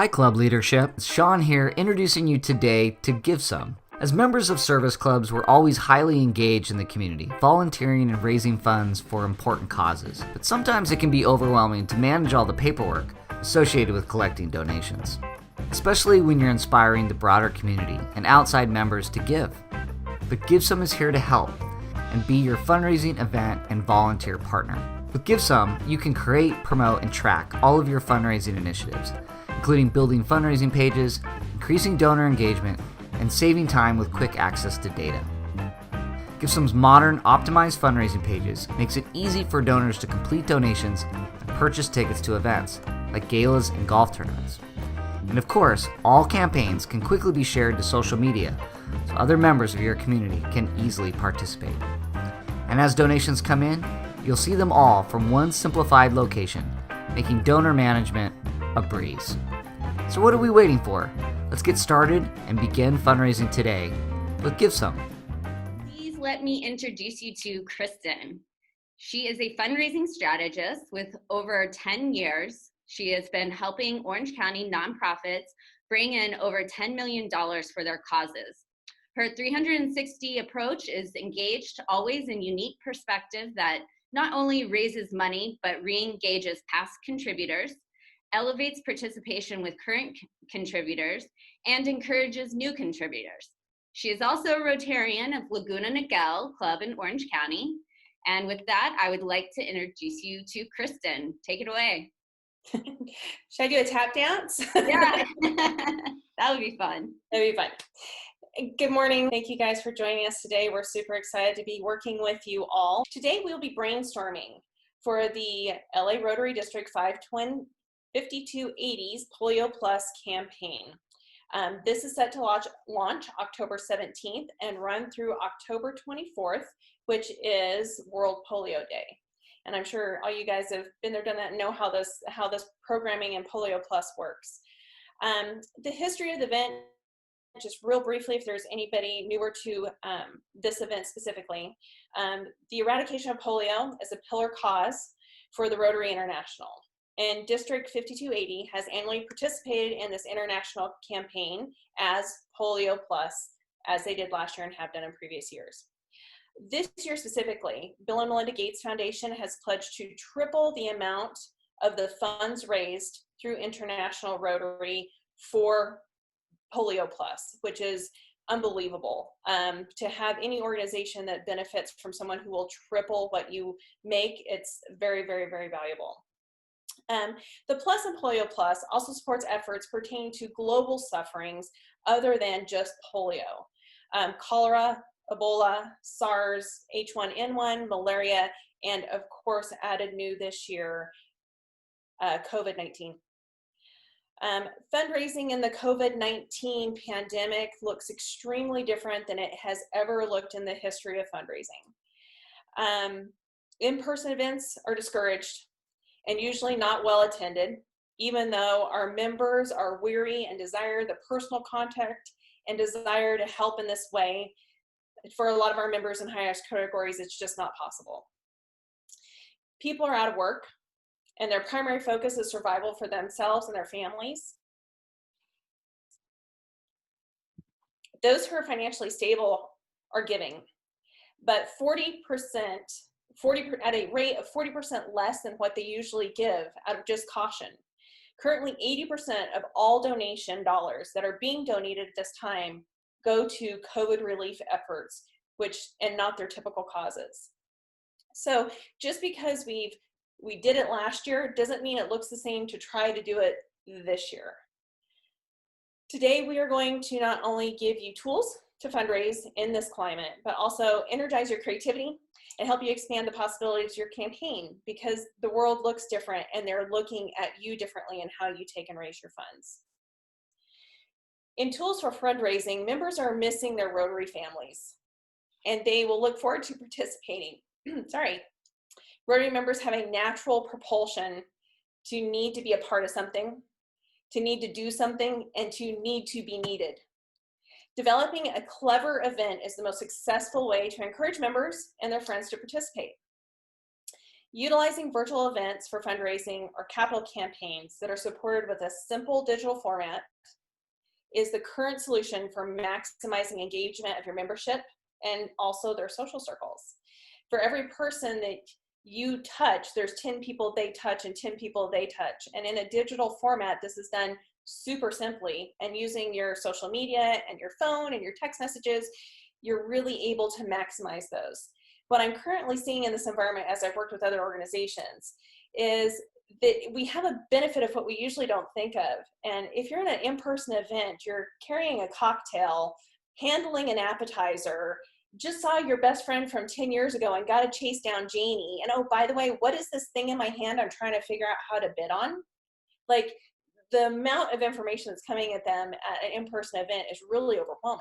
Hi Club Leadership, it's Sean here introducing you today to Give Some. As members of service clubs, we're always highly engaged in the community, volunteering and raising funds for important causes. But sometimes it can be overwhelming to manage all the paperwork associated with collecting donations, especially when you're inspiring the broader community and outside members to give. But Give Some is here to help and be your fundraising event and volunteer partner. With Give Some, you can create, promote, and track all of your fundraising initiatives, including building fundraising pages, increasing donor engagement, and saving time with quick access to data. Give Some's modern, optimized fundraising pages makes it easy for donors to complete donations and purchase tickets to events, like galas and golf tournaments. And of course, all campaigns can quickly be shared to social media, so other members of your community can easily participate. And as donations come in, you'll see them all from one simplified location, making donor management a breeze. So what are we waiting for? Let's get started and begin fundraising today with Give Some. Please let me introduce you to Kristen. She is a fundraising strategist with over 10 years. She has been helping Orange County nonprofits bring in over $10 million for their causes. Her 360 approach is engaged, always in unique perspective that not only raises money, but re-engages past contributors, elevates participation with current contributors, and encourages new contributors. She is also a Rotarian of Laguna Niguel Club in Orange County. And with that, I would like to introduce you to Kristen. Take it away. Should I do a tap dance? Yeah, that would be fun. That'd be fun. Good morning. Thank you guys for joining us today. We're super excited to be working with you all. Today we'll be brainstorming for the LA Rotary District 5280's Polio Plus campaign. This is set to launch October 17th and run through October 24th, which is World Polio Day. And I'm sure all you guys have been there, done that, and know how this programming in Polio Plus works. The history of the event, just real briefly, if there's anybody newer to this event specifically, the eradication of polio is a pillar cause for the Rotary International. And District 5280 has annually participated in this international campaign as Polio Plus, as they did last year and have done in previous years. This year specifically, Bill and Melinda Gates Foundation has pledged to triple the amount of the funds raised through International Rotary for Polio Plus, which is unbelievable. To have any organization that benefits from someone who will triple what you make, it's very, very, very valuable. The Plus in Polio Plus also supports efforts pertaining to global sufferings other than just polio. Cholera, Ebola, SARS, H1N1, malaria, and of course added new this year, COVID-19. Fundraising in the COVID-19 pandemic looks extremely different than it has ever looked in the history of fundraising. In-person events are discouraged and usually not well attended, even though our members are weary and desire the personal contact and desire to help in this way. For a lot of our members in high-risk categories, it's just not possible. People are out of work, and their primary focus is survival for themselves and their families. Those who are financially stable are giving, but 40% at a rate of 40% less than what they usually give out of just caution. Currently, 80% of all donation dollars that are being donated at this time go to COVID relief efforts, and not their typical causes. So just because we did it last year doesn't mean it looks the same to try to do it this year. Today, we are going to not only give you tools to fundraise in this climate, but also energize your creativity and help you expand the possibilities of your campaign, because the world looks different and they're looking at you differently in how you take and raise your funds. In tools for fundraising, members are missing their Rotary families, and they will look forward to participating. Rotary members have a natural propulsion to need to be a part of something, to need to do something, and to need to be needed. Developing a clever event is the most successful way to encourage members and their friends to participate. Utilizing virtual events for fundraising or capital campaigns that are supported with a simple digital format is the current solution for maximizing engagement of your membership and also their social circles. For every person that you touch, there's 10 people they touch and 10 people they touch. And in a digital format, this is done super simply, and using your social media and your phone and your text messages, you're really able to maximize those. What I'm currently seeing in this environment, as I've worked with other organizations, is that we have a benefit of what we usually don't think of. And if you're in an in-person event, you're carrying a cocktail, handling an appetizer, just saw your best friend from 10 years ago and got to chase down Janie. And oh, by the way, what is this thing in my hand I'm trying to figure out how to bid on? Like, the amount of information that's coming at them at an in-person event is really overwhelming.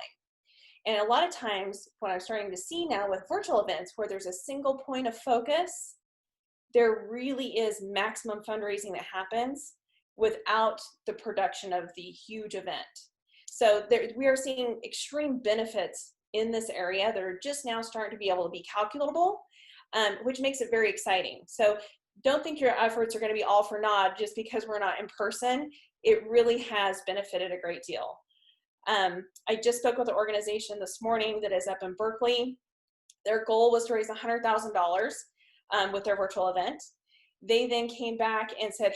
And a lot of times what I'm starting to see now with virtual events where there's a single point of focus, there really is maximum fundraising that happens without the production of the huge event. So we are seeing extreme benefits in this area that are just now starting to be able to be calculable, which makes it very exciting. So don't think your efforts are going to be all for naught just because we're not in person. It really has benefited a great deal. I just spoke with an organization this morning that is up in Berkeley. Their goal was to raise $100,000 with their virtual event. They then came back and said,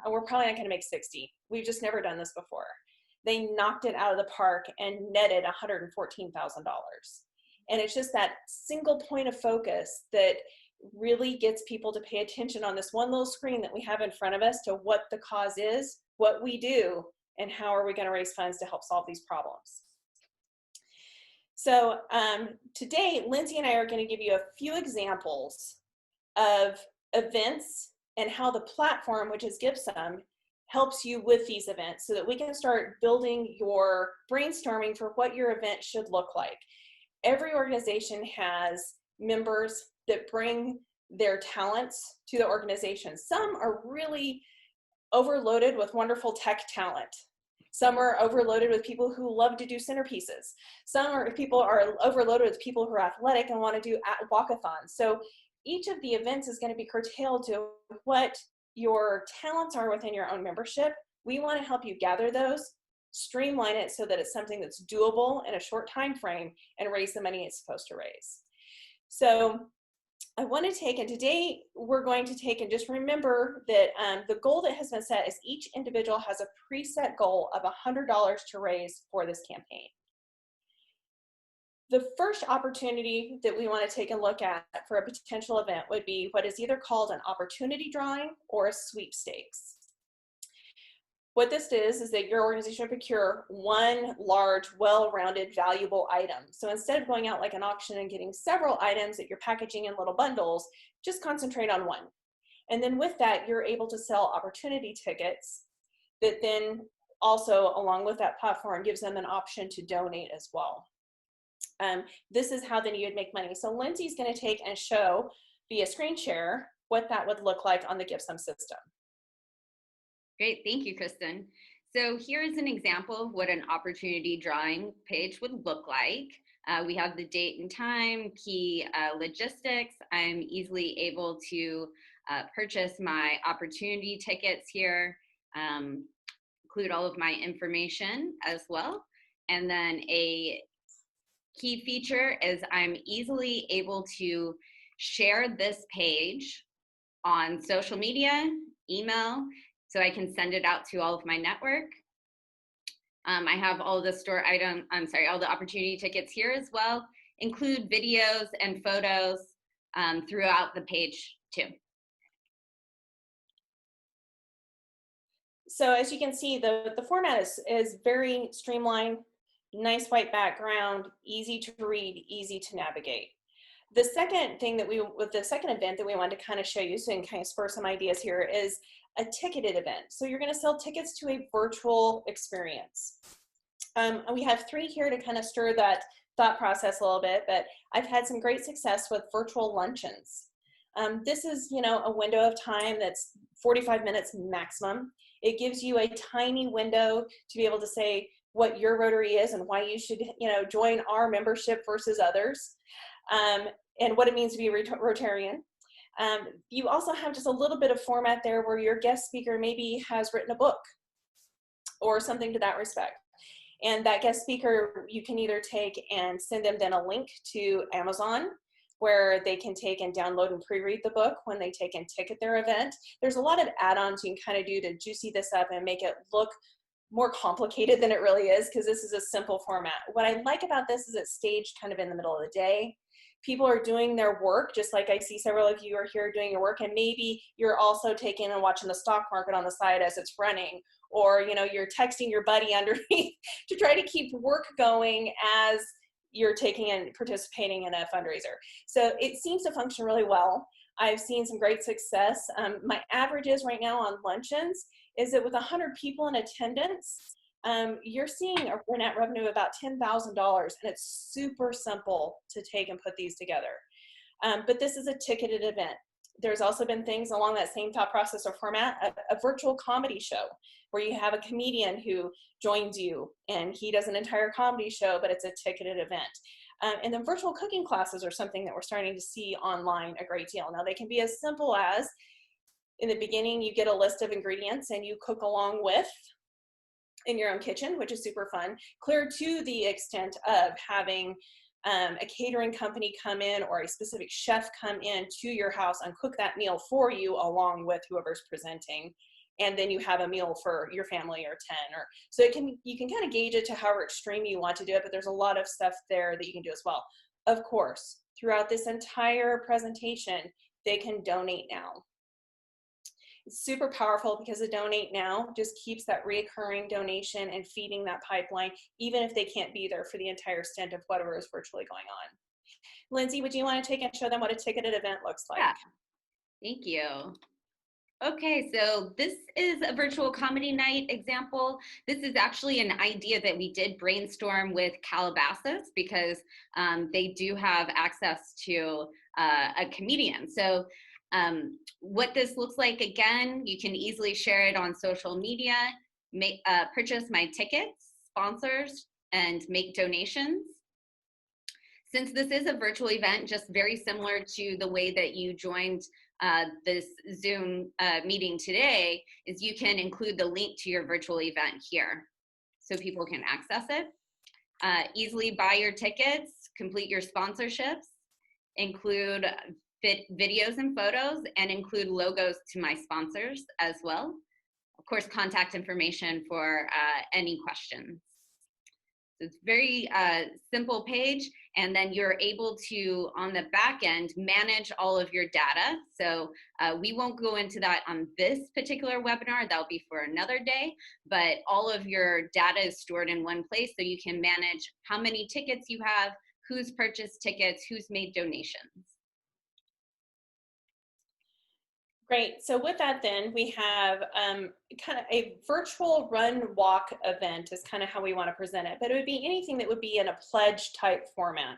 we're probably not going to make 60. We've just never done this before. They knocked it out of the park and netted $114,000. And it's just that single point of focus that really gets people to pay attention on this one little screen that we have in front of us to what the cause is, what we do, and how are we going to raise funds to help solve these problems. So today, Lindsay and I are going to give you a few examples of events and how the platform, which is GiveSome, helps you with these events so that we can start building your brainstorming for what your event should look like. Every organization has members that bring their talents to the organization. Some are really overloaded with wonderful tech talent. Some are overloaded with people who love to do centerpieces. People are overloaded with people who are athletic and want to do walkathons. So each of the events is going to be curtailed to what your talents are within your own membership. We want to help you gather those, streamline it so that it's something that's doable in a short time frame, and raise the money it's supposed to raise. So I want to take, and today we're going to take, and just remember that the goal that has been set is each individual has a preset goal of $100 to raise for this campaign. The first opportunity that we want to take a look at for a potential event would be what is either called an opportunity drawing or a sweepstakes. What this is that your organization will procure one large, well-rounded, valuable item. So instead of going out like an auction and getting several items that you're packaging in little bundles, just concentrate on one. And then with that, you're able to sell opportunity tickets that then also, along with that platform, gives them an option to donate as well. This is how then you would make money. So Lindsay's going to take and show via screen share what that would look like on the GiveSome system. Great, thank you, Kristen. So here is an example of what an opportunity drawing page would look like. We have the date and time, key logistics. I'm easily able to purchase my opportunity tickets here, include all of my information as well. And then a key feature is I'm easily able to share this page on social media, email, so I can send it out to all of my network. I have all the all the opportunity tickets here as well, include videos and photos throughout the page too. So as you can see, the format is very streamlined, nice white background, easy to read, easy to navigate. The second thing that with the second event that we wanted to kind of show you, so you can kind of spur some ideas here, is a ticketed event. So you're going to sell tickets to a virtual experience. We have three here to kind of stir that thought process a little bit, but I've had some great success with virtual luncheons. This is, a window of time that's 45 minutes maximum. It gives you a tiny window to be able to say what your Rotary is and why you should, join our membership versus others, and what it means to be a Rotarian. You also have just a little bit of format there where your guest speaker maybe has written a book or something to that respect. And that guest speaker, you can either take and send them then a link to Amazon, where they can take and download and pre-read the book when they take and ticket their event. There's a lot of add-ons you can kind of do to juicy this up and make it look more complicated than it really is, because this is a simple format. What I like about this is it's staged kind of in the middle of the day. People are doing their work, just like I see several of you are here doing your work, and maybe you're also taking and watching the stock market on the side as it's running, or you're texting your buddy underneath to try to keep work going as you're taking and participating in a fundraiser. So it seems to function really well. I've seen some great success. My averages right now on luncheons is that with 100 people in attendance, you're seeing a net revenue of about $10,000, and it's super simple to take and put these together. But this is a ticketed event. There's also been things along that same thought process or format, a virtual comedy show where you have a comedian who joins you and he does an entire comedy show, but it's a ticketed event. And then virtual cooking classes are something that we're starting to see online a great deal. Now they can be as simple as, in the beginning, you get a list of ingredients and you cook along with in your own kitchen, which is super fun, clear to the extent of having a catering company come in or a specific chef come in to your house and cook that meal for you along with whoever's presenting. And then you have a meal for your family or 10, or so you can kind of gauge it to however extreme you want to do it, but there's a lot of stuff there that you can do as well. Of course, throughout this entire presentation, they can donate now. It's super powerful because the donate now just keeps that reoccurring donation and feeding that pipeline, even if they can't be there for the entire stint of whatever is virtually going on. Lindsay, would you want to take and show them what a ticketed event looks like? Yeah, thank you. Okay, so this is a virtual comedy night example. This is actually an idea that we did brainstorm with Calabasas because they do have access to a comedian. So what this looks like, again, you can easily share it on social media, purchase my tickets, sponsors, and make donations. Since this is a virtual event, just very similar to the way that you joined this Zoom meeting today, is you can include the link to your virtual event here so people can access it. Easily buy your tickets, complete your sponsorships, include videos and photos, and include logos to my sponsors as well. Of course, contact information for any questions. So it's very simple page, and then you're able to, on the back end, manage all of your data. So we won't go into that on this particular webinar, that'll be for another day, but all of your data is stored in one place so you can manage how many tickets you have, who's purchased tickets, who's made donations. Great. So with that, then we have kind of a virtual run walk event is kind of how we want to present it, but it would be anything that would be in a pledge type format.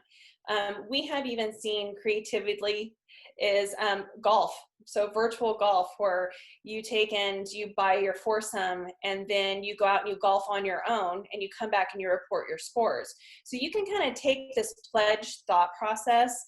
We have even seen creatively is golf. So virtual golf, where you take and you buy your foursome and then you go out and you golf on your own and you come back and you report your scores. So you can kind of take this pledge thought process.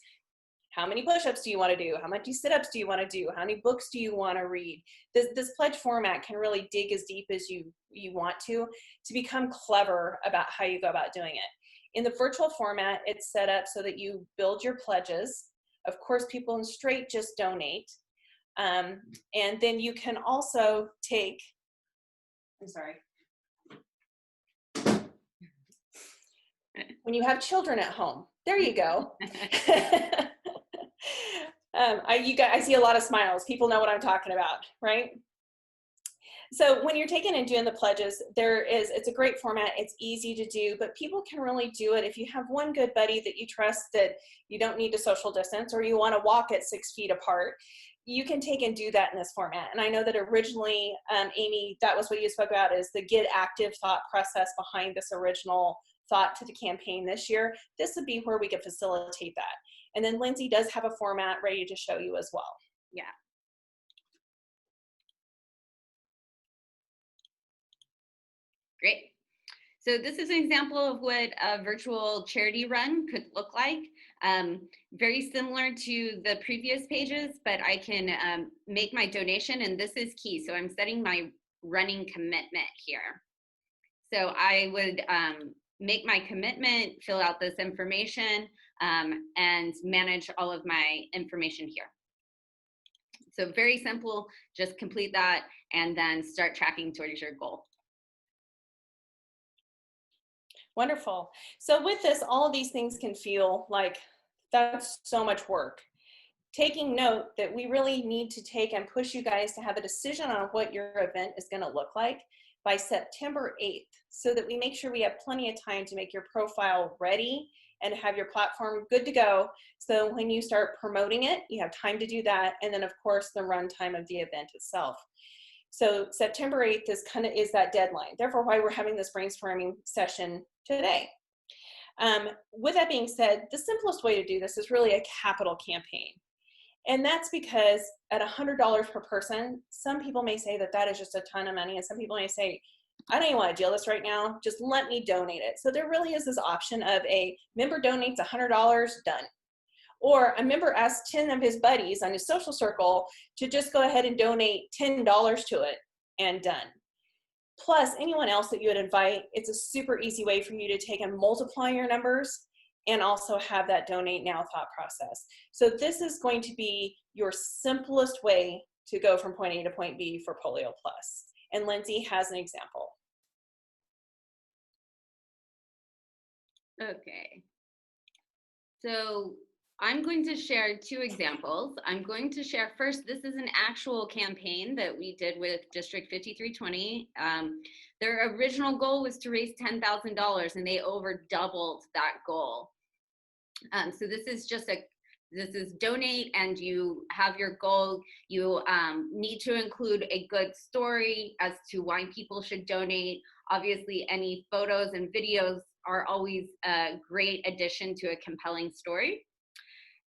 How many push-ups do you want to do? How many sit-ups do you want to do? How many books do you want to read? This pledge format can really dig as deep as you want to become clever about how you go about doing it. In the virtual format, it's set up so that you build your pledges. Of course, people in straight just donate. And then you can also take, I'm sorry. When you have children at home, there you go. I see a lot of smiles. People know what I'm talking about, right? So when you're taking and doing the pledges, it's a great format. It's easy to do, but people can really do it if you have one good buddy that you trust that you don't need to social distance, or you want to walk at 6 feet apart. You can take and do that in this format. And I know that originally, Amy, that was what you spoke about, is the get active thought process behind this original thought to the campaign this year. This would be where we could facilitate that. And then Lindsay does have a format ready to show you as well. Yeah. Great. So this is an example of what a virtual charity run could look like. Very similar to the previous pages, but I can make my donation, and this is key. So I'm setting my running commitment here. So I would make my commitment, fill out this information, and manage all of my information here. So very simple, just complete that and then start tracking towards your goal. Wonderful. So with this, all of these things can feel like that's so much work. Taking note that we really need to take and push you guys to have a decision on what your event is going to look like by September 8th, so that we make sure we have plenty of time to make your profile ready and have your platform good to go. So when you start promoting it, you have time to do that. And then of course the runtime of the event itself. So September 8th is that deadline. Therefore, why we're having this brainstorming session today. With that being said, the simplest way to do this is really a capital campaign. And that's because at $100 per person, some people may say that that is just a ton of money. And some people may say, I don't even want to deal this right now. Just let me donate it. So there really is this option of a member donates $100, done. Or a member asks 10 of his buddies on his social circle to just go ahead and donate $10 to it, and done. Plus anyone else that you would invite, it's a super easy way for you to take and multiply your numbers and also have that donate now thought process. So this is going to be your simplest way to go from point A to point B for Polio Plus. And Lindsay has an example. Okay. So I'm going to share two examples. I'm going to share first, this is an actual campaign that we did with District 5320. Their original goal was to raise $10,000 and they over doubled that goal. So this is donate, and you have your goal. You need to include a good story as to why people should donate. Obviously, any photos and videos are always a great addition to a compelling story.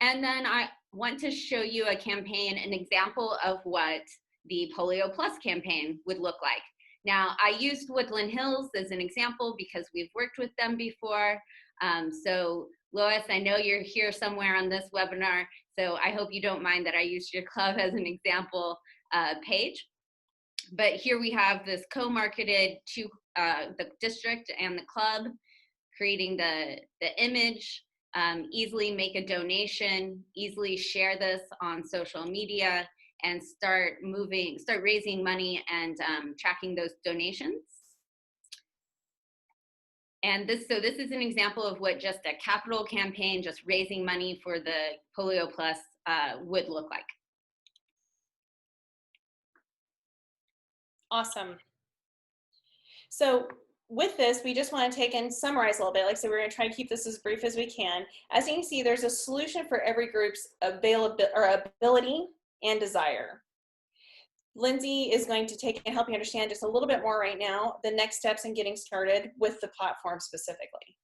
And then I want to show you a campaign, an example of what the Polio Plus campaign would look like. Now, I used Woodland Hills as an example because we've worked with them before. So Lois, I know you're here somewhere on this webinar, so I hope you don't mind that I used your club as an example page. But here we have this co-marketed to the district and the club, creating the image, easily make a donation, easily share this on social media, and start raising money and tracking those donations. And this is an example of what just a capital campaign, just raising money for the Polio Plus would look like. Awesome. So with this, we just want to take and summarize a little bit. Like I said, we're going to try and keep this as brief as we can. As you can see, there's a solution for every group's ability and desire. Lindsay is going to take and help you understand just a little bit more right now, the next steps in getting started with the platform specifically.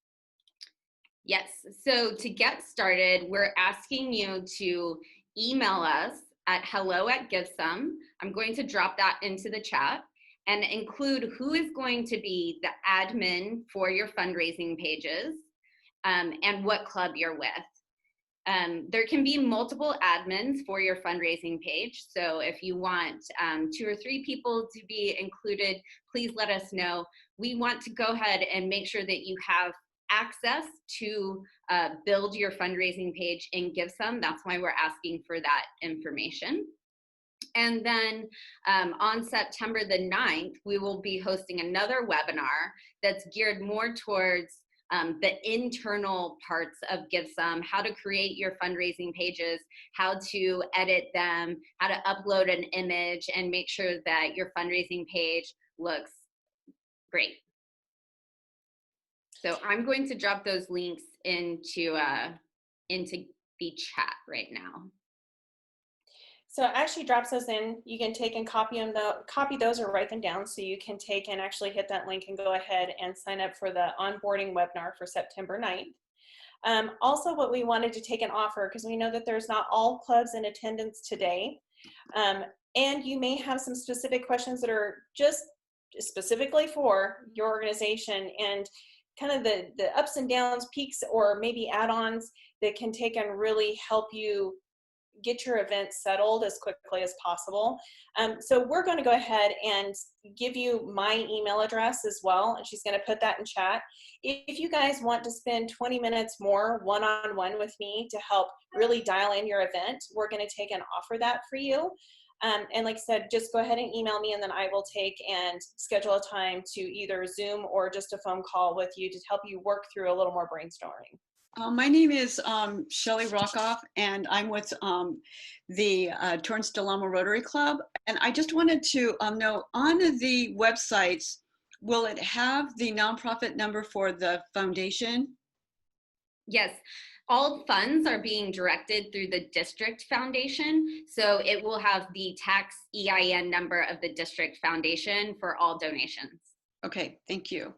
Yes, so to get started, we're asking you to email us at hello@givesome. I'm going to drop that into the chat and include who is going to be the admin for your fundraising pages and what club you're with. There can be multiple admins for your fundraising page. So if you want 2 or 3 people to be included, please let us know. We want to go ahead and make sure that you have access to build your fundraising page in GiveSome. That's why we're asking for that information. And then on September the 9th, we will be hosting another webinar that's geared more towards the internal parts of GiveSome, how to create your fundraising pages, how to edit them, how to upload an image and make sure that your fundraising page looks great. So I'm going to drop those links into the chat right now. So it actually drops those in. You can take and copy those or write them down, so you can take and actually hit that link and go ahead and sign up for the onboarding webinar for September 9th. Also, what we wanted to take and offer, because we know that there's not all clubs in attendance today, and you may have some specific questions that are just specifically for your organization, and kind of the ups and downs, peaks, or maybe add-ons that can take and really help you get your event settled as quickly as possible. So we're going to go ahead and give you my email address as well, and she's going to put that in chat. If you guys want to spend 20 minutes more one-on-one with me to help really dial in your event, we're going to take and offer that for you. And like I said, just go ahead and email me, and then I will take and schedule a time to either Zoom or just a phone call with you to help you work through a little more brainstorming. My name is Shelley Rockoff, and I'm with the Torrance Del Amo Rotary Club. And I just wanted to know, on the websites, will it have the nonprofit number for the foundation? Yes, all funds are being directed through the district foundation. So it will have the tax EIN number of the district foundation for all donations. Okay, thank you.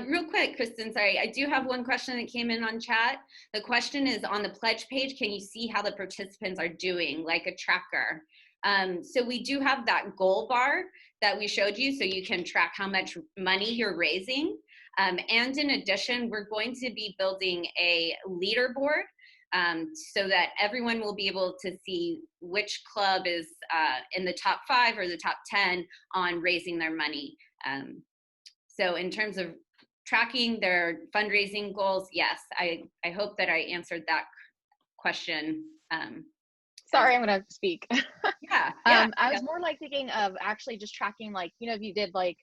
Real quick, Kristen, sorry, I do have one question that came in on chat. The question is, on the pledge page, can you see how the participants are doing, like a tracker? So we do have that goal bar that we showed you, so you can track how much money you're raising. And in addition, we're going to be building a leaderboard so that everyone will be able to see which club is in the top 5 or the top 10 on raising their money. So in terms of tracking their fundraising goals, yes, I hope that I answered that question. Sorry, I'm gonna speak. Yeah. I was more like thinking of actually just tracking, like, you know, if you did like,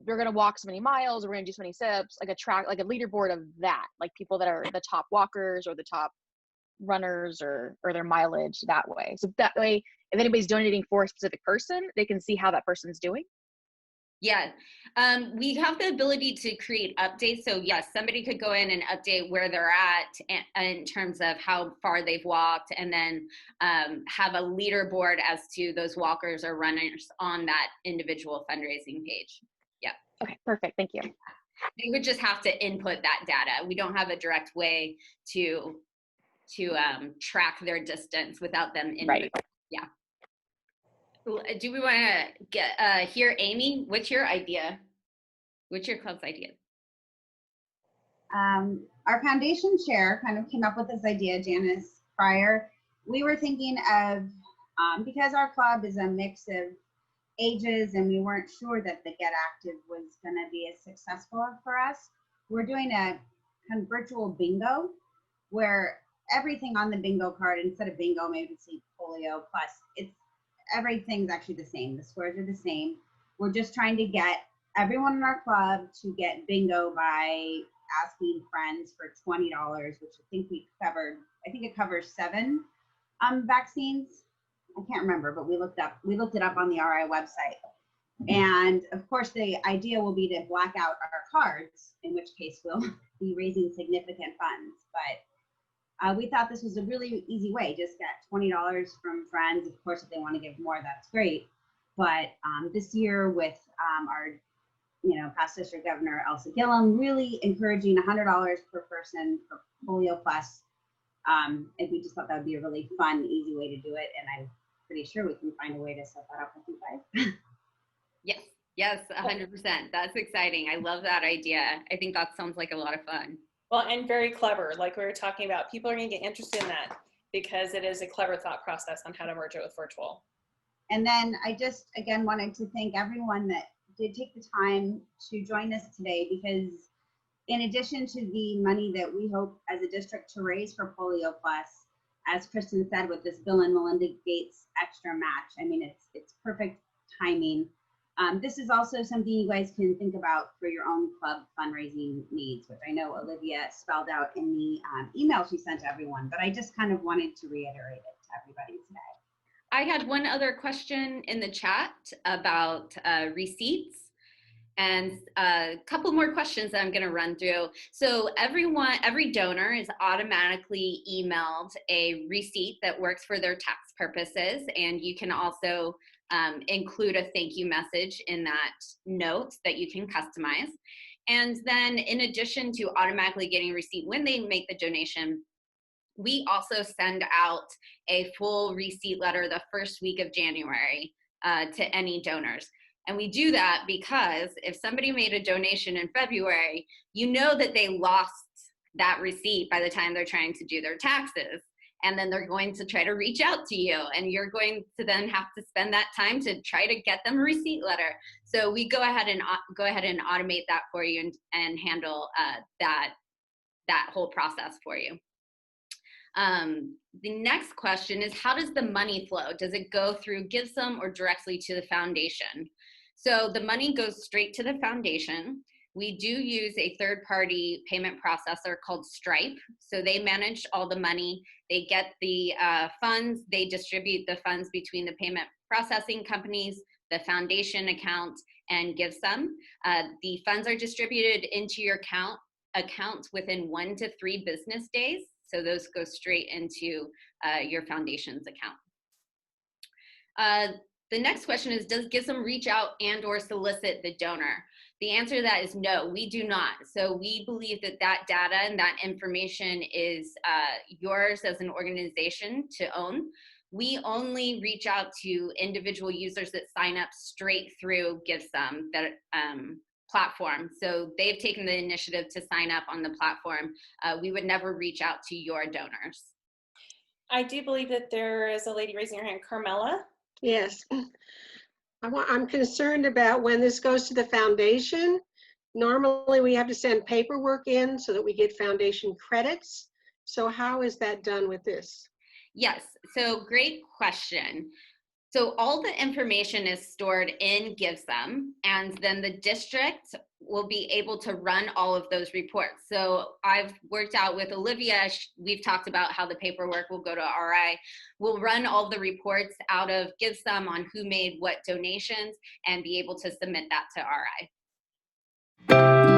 we're gonna walk so many miles, or we're gonna do so many steps, like a track, like a leaderboard of that, like people that are the top walkers or the top runners or their mileage that way. So that way, if anybody's donating for a specific person, they can see how that person's doing. Yeah, we have the ability to create updates. So yes, somebody could go in and update where they're at in terms of how far they've walked, and then have a leaderboard as to those walkers or runners on that individual fundraising page. Yeah. Okay, perfect. Thank you. They would just have to input that data. We don't have a direct way to track their distance without them inputting. Right. Yeah. Do we want to get hear Amy? What's your idea? What's your club's idea? Our foundation chair kind of came up with this idea, Janice Pryor. We were thinking of, because our club is a mix of ages and we weren't sure that the Get Active was going to be as successful for us, we're doing a kind of virtual bingo where everything on the bingo card, instead of bingo, maybe see polio plus, everything's actually the same. The squares are the same. We're just trying to get everyone in our club to get bingo by asking friends for $20, which I think we covered. I think it covers 7 vaccines. I can't remember, but we looked it up on the RI website. And of course, the idea will be to black out our cards, in which case we'll be raising significant funds. But we thought this was a really easy way. Just get $20 from friends. Of course, if they want to give more, that's great. But this year, with our, past district governor Elsa Gillum really encouraging $100 per person for polio plus, and we just thought that would be a really fun, easy way to do it. And I'm pretty sure we can find a way to set that up with you guys. Yes, 100%. That's exciting. I love that idea. I think that sounds like a lot of fun. Well, and very clever, like we were talking about. People are going to get interested in that because it is a clever thought process on how to merge it with virtual. And then I just, again, wanted to thank everyone that did take the time to join us today, because in addition to the money that we hope as a district to raise for Polio Plus, as Kristen said, with this Bill and Melinda Gates extra match, I mean, it's perfect timing. This is also something you guys can think about for your own club fundraising needs, which I know Olivia spelled out in the email she sent to everyone, but I just kind of wanted to reiterate it to everybody today. I had one other question in the chat about receipts, and a couple more questions that I'm going to run through. So every donor is automatically emailed a receipt that works for their tax purposes, and you can also include a thank you message in that note that you can customize. And then in addition to automatically getting a receipt when they make the donation, we also send out a full receipt letter the first week of January to any donors. And we do that because if somebody made a donation in February, you know that they lost that receipt by the time they're trying to do their taxes. And then they're going to try to reach out to you, and you're going to then have to spend that time to try to get them a receipt letter. So we go ahead and automate that for you and handle that whole process for you. The next question is, how does the money flow? Does it go through GiveSome or directly to the foundation? So the money goes straight to the foundation. We do use a third-party payment processor called Stripe. So they manage all the money. They get the funds. They distribute the funds between the payment processing companies, the foundation account, and GiveSome. The funds are distributed into your accounts within 1 to 3 business days. So those go straight into your foundation's account. The next question is, does GiveSome reach out and or solicit the donor? The answer to that is no, we do not. So we believe that that data and that information is yours as an organization to own. We only reach out to individual users that sign up straight through GiveSome, that platform. So they've taken the initiative to sign up on the platform. We would never reach out to your donors. I do believe that there is a lady raising her hand, Carmela. Yes. I'm concerned about when this goes to the foundation. Normally we have to send paperwork in so that we get foundation credits. So how is that done with this? Yes, so great question. So all the information is stored in GiveSome, and then the district will be able to run all of those reports. So I've worked out with Olivia. We've talked about how the paperwork will go to RI. We'll run all the reports out of GiveSome on who made what donations and be able to submit that to RI.